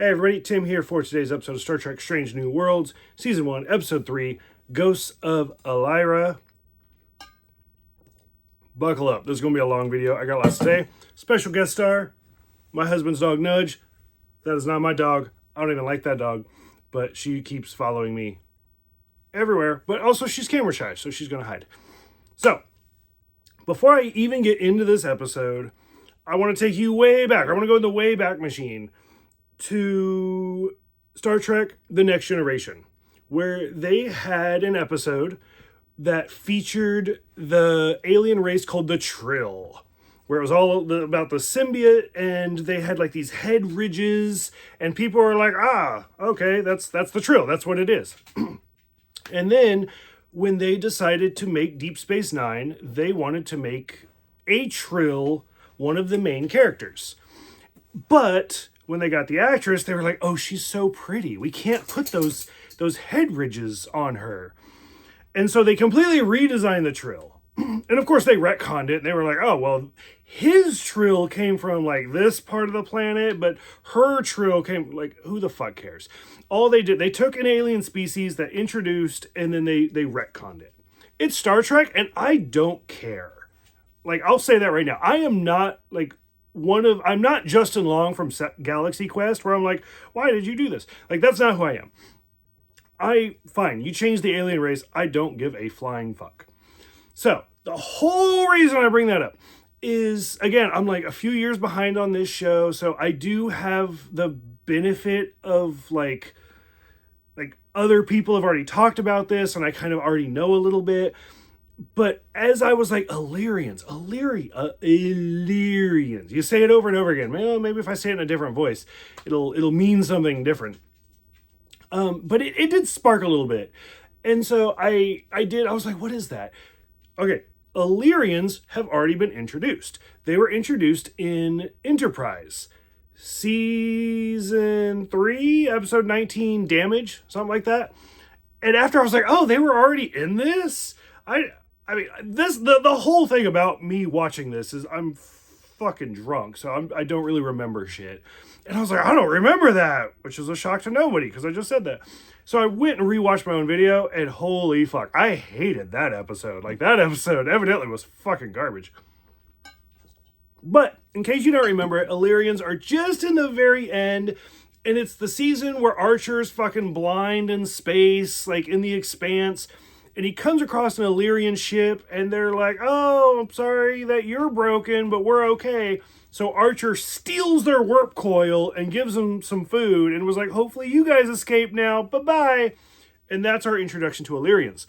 Hey everybody, Tim here for today's episode of Star Trek Strange New Worlds, Season 1, Episode 3, Ghosts of Illyria. Buckle up, this is going to be a long video. I got lots to say. Special guest star, my husband's dog Nudge. That is not my dog. I don't even like that dog, but she keeps following me everywhere. But also she's camera shy, so she's going to hide. So, before I even get into this episode, I want to take you way back. I want to go in the way back machine to Star Trek The Next Generation, where they had an episode that featured the alien race called the Trill, where it was all about the symbiote, and they had like these head ridges, and people were like, okay, that's the Trill, that's what it is. And then when they decided to make Deep Space Nine, they wanted to make a Trill one of the main characters. But when they got the actress, they were like, oh, she's so pretty. We can't put those head ridges on her. And so they completely redesigned the Trill. And of course they retconned it. And they were like, oh, well, his Trill came from like this part of the planet, but her Trill came, like, who the fuck cares? All they did, they took an alien species that introduced, and then they retconned it. It's Star Trek, and I don't care. Like, I'll say that right now. I am not like I'm not Justin Long from Galaxy Quest, where I'm like, why did you do this? Like, that's not who I am. Fine, you changed the alien race. I don't give a flying fuck. So, the whole reason I bring that up is, again, I'm like a few years behind on this show, so I do have the benefit of like other people have already talked about this, and I kind of already know a little bit. But as I was like, Illyrians. You say it over and over again. Well, maybe if I say it in a different voice, it'll mean something different. But it did spark a little bit. And so I was like, what is that? Okay, Illyrians have already been introduced. They were introduced in Enterprise. Season 3, Episode 19, Damage, something like that. And after I was like, oh, they were already in this? I mean, the whole thing about me watching this is I'm fucking drunk, so I don't really remember shit. And I was like, I don't remember that, which is a shock to nobody, because I just said that. So I went and rewatched my own video, and holy fuck, I hated that episode. Like, that episode evidently was fucking garbage. But, in case you don't remember it, Illyrians are just in the very end, and it's the season where Archer's fucking blind in space, like in the Expanse. And he comes across an Illyrian ship, and they're like, oh, I'm sorry that you're broken, but we're okay. So Archer steals their warp coil and gives them some food, and was like, hopefully you guys escape now, bye-bye. And that's our introduction to Illyrians.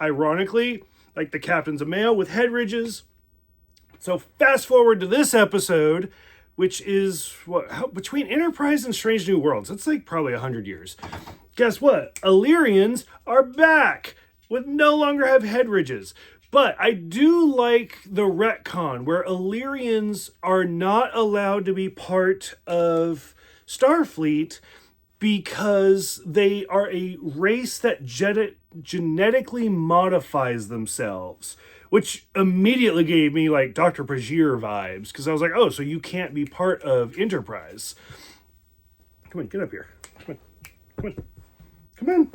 Ironically, like the captain's a male with head ridges. So fast forward to this episode, which is between Enterprise and Strange New Worlds. It's like probably 100 years. Guess what? Illyrians are back with no longer have head ridges. But I do like the retcon where Illyrians are not allowed to be part of Starfleet because they are a race that genetically modifies themselves, which immediately gave me like Dr. Pajir vibes, because I was like, oh, so you can't be part of Enterprise. Come on, get up here. Come in.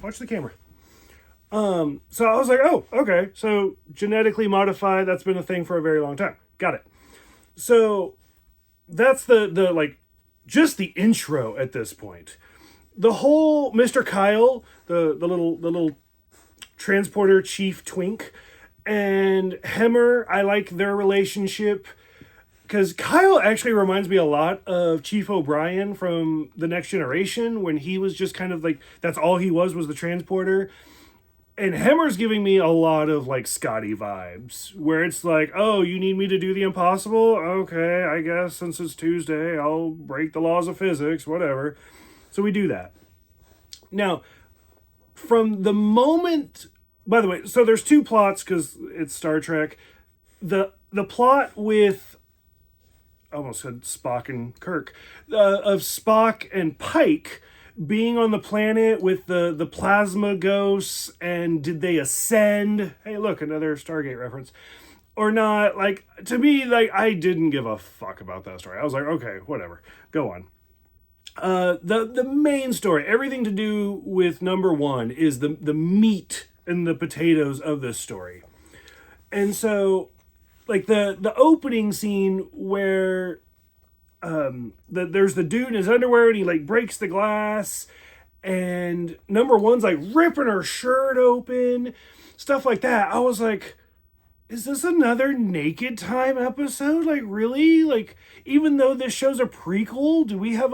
Watch the camera. So I was like, oh, okay. So genetically modified, that's been a thing for a very long time. Got it. So that's the like, just the intro at this point. The whole Mr. Kyle, the little transporter chief twink, and Hemmer, I like their relationship, because Kyle actually reminds me a lot of Chief O'Brien from The Next Generation, when he was just kind of like, that's all he was the transporter. And Hemmer's giving me a lot of, like, Scotty vibes, where it's like, oh, you need me to do the impossible? Okay, I guess since it's Tuesday, I'll break the laws of physics, whatever. So we do that. Now, from the moment... By the way, so there's two plots, because it's Star Trek. The plot with... I almost said Spock and Kirk. Of Spock and Pike being on the planet with the plasma ghosts, and did they ascend? Hey, look, another Stargate reference. Or not. Like, to me, like, I didn't give a fuck about that story. I was like, okay, whatever. Go on. The main story, everything to do with number one, is the meat and the potatoes of this story. And so, like the opening scene where there's the dude in his underwear and he like breaks the glass, and number one's like ripping her shirt open, stuff like that. I was like, is this another Naked Time episode? Like, really? Like, even though this show's a prequel, do we have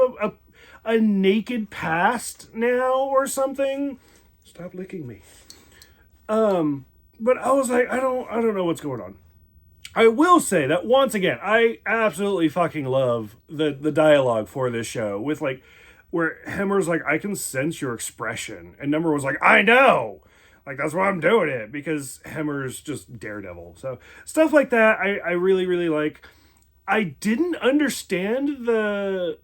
a naked past now or something? Stop licking me. But I was like, I don't know what's going on. I will say that once again, I absolutely fucking love the dialogue for this show with like, where Hemmer's like, I can sense your expression. And Number was like, I know. Like, that's why I'm doing it, because Hemmer's just daredevil. So stuff like that, I really, really like. I didn't understand the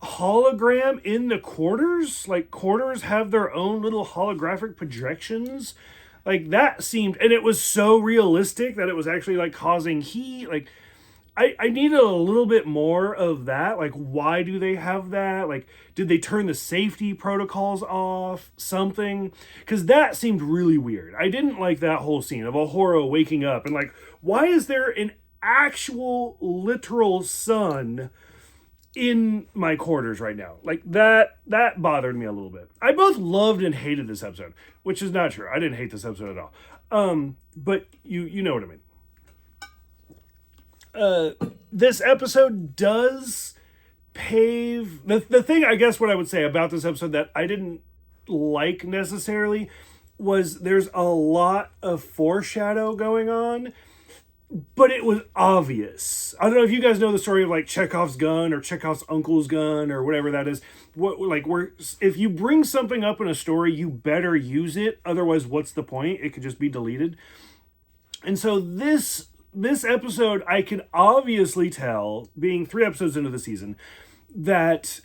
hologram in the quarters. Like, quarters have their own little holographic projections. Like, that seemed, and it was so realistic that it was actually like causing heat. Like, I needed a little bit more of that. Like, why do they have that? Like, did they turn the safety protocols off? Something? Because that seemed really weird. I didn't like that whole scene of Ahura waking up and like, why is there an actual literal sun in my quarters right now? Like, that bothered me a little bit. I both loved and hated this episode, which is not true. I didn't hate this episode at all. But you know what I mean. This episode does pave the thing, I guess what I would say about this episode that I didn't like necessarily was there's a lot of foreshadow going on, but it was obvious. I don't know if you guys know the story of like Chekhov's gun or Chekhov's uncle's gun or whatever that is. If you bring something up in a story, you better use it. Otherwise, what's the point? It could just be deleted. And so this episode, I can obviously tell, being 3 episodes into the season, that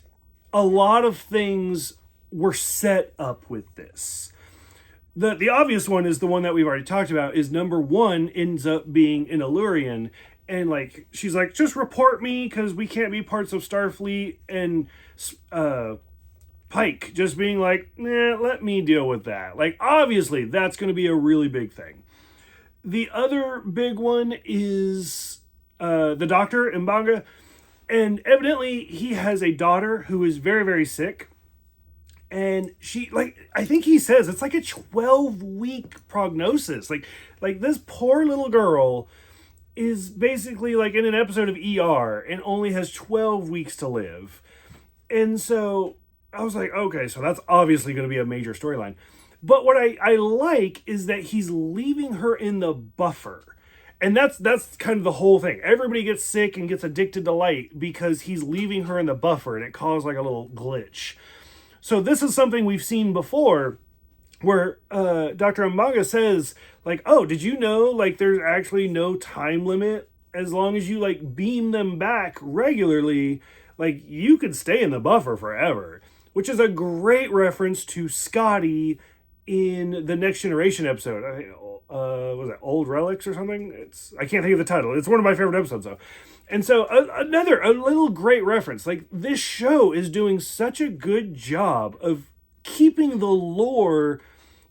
a lot of things were set up with this. The obvious one is the one that we've already talked about, is number one ends up being an Illyrian, and like she's like, just report me because we can't be parts of Starfleet, and Pike just being like, nah, let me deal with that. Like, obviously that's going to be a really big thing. The other big one is the doctor, Mbanga, and evidently he has a daughter who is very, very sick. And she, like, I think he says it's like a 12-week prognosis. Like this poor little girl is basically like in an episode of ER and only has 12 weeks to live. And so I was like, okay, so that's obviously going to be a major storyline. But what I like is that he's leaving her in the buffer. And that's kind of the whole thing. Everybody gets sick and gets addicted to light because he's leaving her in the buffer, and it caused like a little glitch. So this is something we've seen before where Dr. Umaga says, like, oh, did you know, like, there's actually no time limit? As long as you, like, beam them back regularly, like, you could stay in the buffer forever. Which is a great reference to Scotty in the Next Generation episode. Was it Old Relics or something? I can't think of the title. It's one of my favorite episodes, though. And so a little great reference. Like, this show is doing such a good job of keeping the lore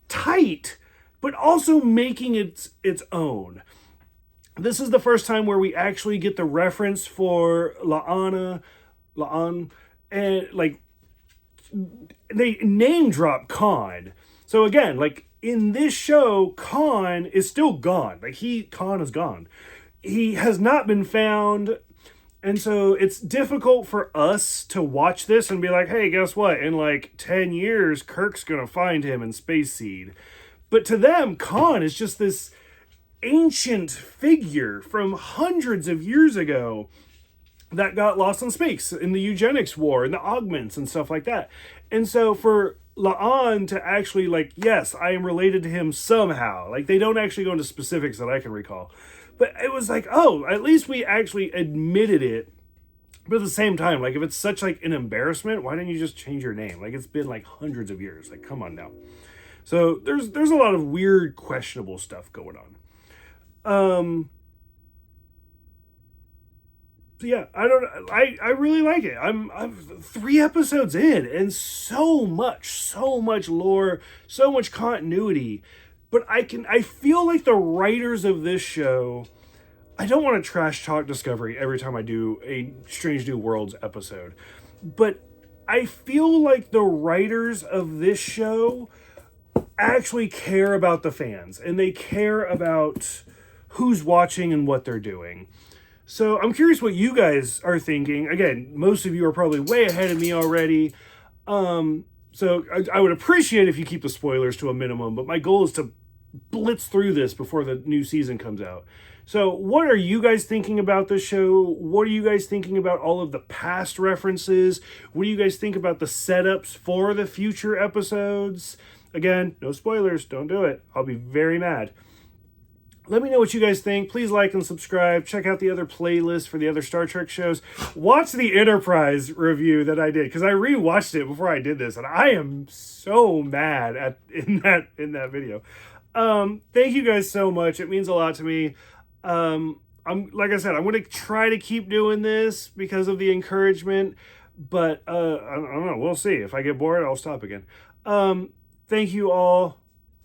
tight, but also making it its own. This is the first time where we actually get the reference for La'an, and like they name drop Khan. So again, like in this show, Khan is still gone. Like Khan is gone. He has not been found. And so it's difficult for us to watch this and be like, hey, guess what? In like 10 years, Kirk's going to find him in Space Seed. But to them, Khan is just this ancient figure from hundreds of years ago that got lost in space in the eugenics war and the augments and stuff like that. And so for La'an to actually like, yes, I am related to him somehow. Like they don't actually go into specifics that I can recall. But it was like, oh, at least we actually admitted it. But at the same time, like if it's such like an embarrassment, why didn't you just change your name? Like it's been like hundreds of years. Like come on now. So there's a lot of weird, questionable stuff going on. yeah, I really like it. I'm 3 episodes in, and so much lore, so much continuity. But I feel like the writers of this show, I don't want to trash talk Discovery every time I do a Strange New Worlds episode, but I feel like the writers of this show actually care about the fans, and they care about who's watching and what they're doing. So I'm curious what you guys are thinking. Again, most of you are probably way ahead of me already. So I would appreciate if you keep the spoilers to a minimum, but my goal is to blitz through this before the new season comes out. So what are you guys thinking about this show? What are you guys thinking about all of the past references? What do you guys think about the setups for the future episodes? Again, no spoilers. Don't do it. I'll be very mad. Let me know what you guys think. Please like and subscribe. Check out the other playlists for the other Star Trek shows. Watch the Enterprise review that I did, because I rewatched it before I did this, and I am so mad in that video. Thank you guys so much. It means a lot to me. Like I said, I'm going to try to keep doing this because of the encouragement, but I don't know. We'll see. If I get bored, I'll stop again. Thank you all.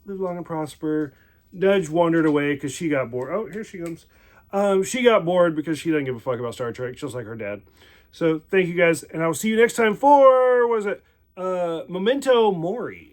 Live long and prosper. Nudge wandered away because she got bored. Oh, here she comes. She got bored because she doesn't give a fuck about Star Trek, just like her dad. So thank you guys, and I'll see you next time for, Memento Mori.